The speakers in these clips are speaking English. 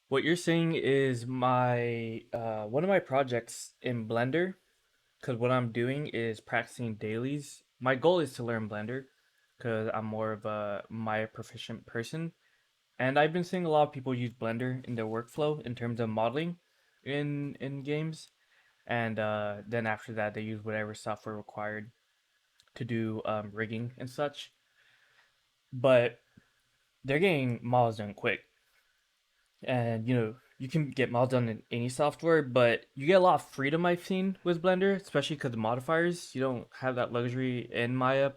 What you're seeing is my one of my projects in Blender, because what I'm doing is practicing dailies. My goal is to learn Blender because I'm more of a Maya proficient person, and I've been seeing a lot of people use Blender in their workflow in terms of modeling in games, and then after that they use whatever software required to do rigging and such. But they're getting models done quick, and you can get models done in any software, but you get a lot of freedom I've seen with Blender, especially because the modifiers. You don't have that luxury in Maya,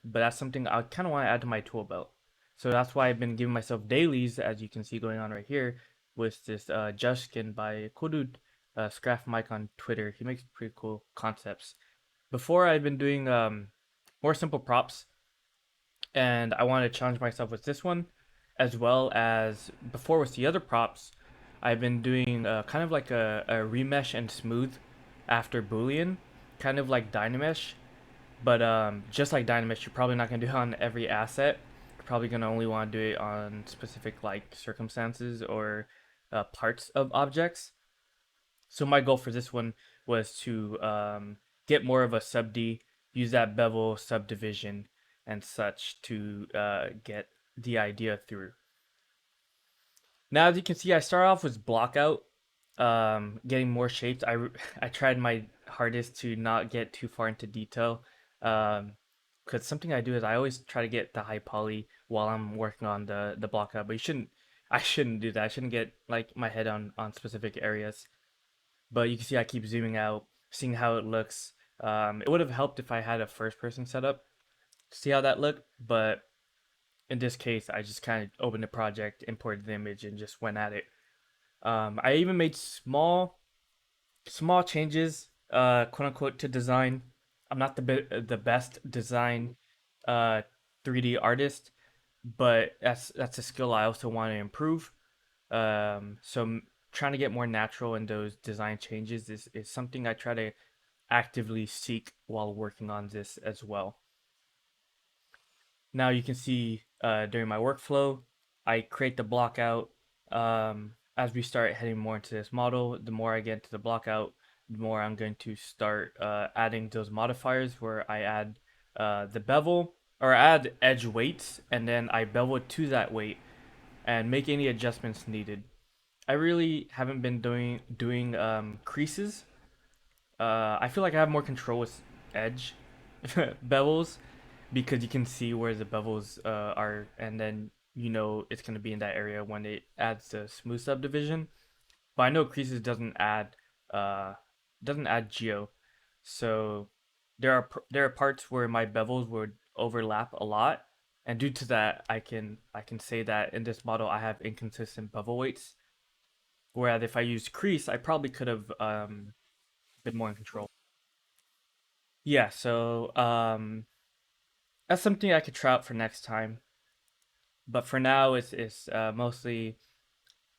but that's something I kind of want to add to my tool belt. So that's why I've been giving myself dailies, as you can see going on right here, with this Just Skin by cool dude, Scrap Mike on Twitter. He makes pretty cool concepts. Before I've been doing more simple props, and I wanted to challenge myself with this one, as well as before with the other props. I've been doing kind of like a remesh and smooth after Boolean, kind of like Dynamesh, but just like Dynamesh, you're probably not gonna do it on every asset. You're probably gonna only want to do it on specific like circumstances or parts of objects. So my goal for this one was to get more of a sub D, use that bevel subdivision and such to get the idea through. Now, as you can see, I start off with block out, getting more shapes. I tried my hardest to not get too far into detail, because something I do is I always try to get the high poly while I'm working on the block out. But you shouldn't. I shouldn't do that. I shouldn't get like my head on specific areas. But you can see I keep zooming out, seeing how it looks. It would have helped if I had a first person setup to see how that looked, but in this case, I just kind of opened the project, imported the image, and just went at it. I even made small changes, quote unquote, to design. I'm not the best design uh 3D artist, but that's a skill I also want to improve. So trying to get more natural in those design changes is something I try to actively seek while working on this as well. Now you can see during my workflow, I create the block out. As we start heading more into this model, the more I get into the block out, the more I'm going to start adding those modifiers where I add the bevel or add edge weights, and then I bevel to that weight and make any adjustments needed. I really haven't been doing creases. I feel like I have more control with edge bevels because you can see where the bevels are, and then it's gonna be in that area when it adds the smooth subdivision. But I know creases uh doesn't add geo, so there are parts where my bevels would overlap a lot, and due to that, I can say that in this model I have inconsistent bevel weights. Whereas if I used crease, I probably could have been more in control. Yeah, so that's something I could try out for next time. But for now, it's mostly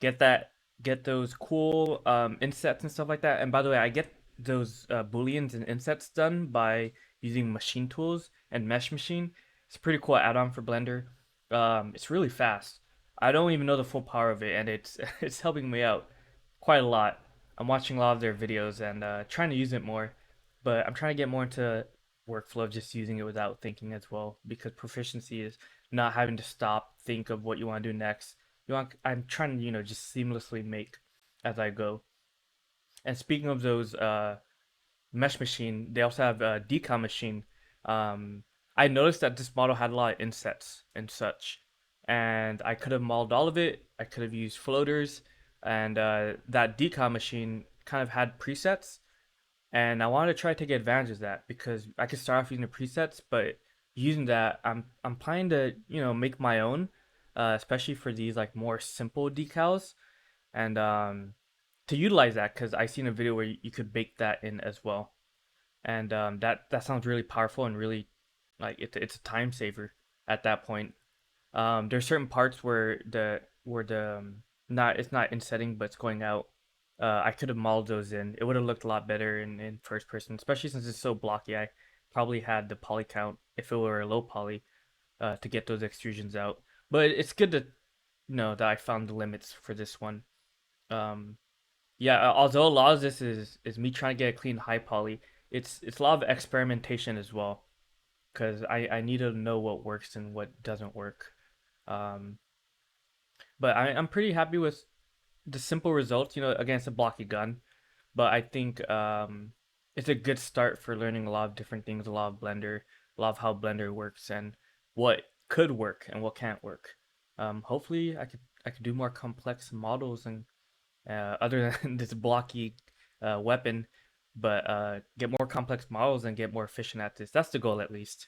get that get those cool insets and stuff like that. And by the way, I get those booleans and insets done by using machine tools and mesh machine. It's a pretty cool add-on for Blender. It's really fast. I don't even know the full power of it, and it's it's helping me out quite a lot. I'm watching a lot of their videos and trying to use it more, but I'm trying to get more into workflow of just using it without thinking as well, because proficiency is not having to stop, think of what you want to do next. I'm trying to just seamlessly make as I go. And speaking of those mesh machine, they also have a decom machine. um I noticed that this model had a lot of insets and such, and I could have modeled all of it. I could have used floaters, and that decom machine kind of had presets, and I wanted to try to take advantage of that because I could start off using the presets, but using that, I'm planning to make my own, especially for these like more simple decals, and to utilize that because I seen a video where you could bake that in as well, and that sounds really powerful and really like it's a time saver at that point. There's certain parts where the not it's not insetting but it's going out. I could have modeled those in. It would have looked a lot better in first person, especially since it's so blocky. I probably had the poly count if it were a low poly to get those extrusions out. But it's good to know that I found the limits for this one. Um, yeah, although a lot of this is me trying to get a clean high poly, it's a lot of experimentation as well because I need to know what works and what doesn't work. Um, but I'm pretty happy with the simple results, against a blocky gun. But I think it's a good start for learning a lot of different things, a lot of Blender, a lot of how Blender works and what could work and what can't work. Hopefully, I could do more complex models and other than this blocky weapon, but get more complex models and get more efficient at this. That's the goal, at least.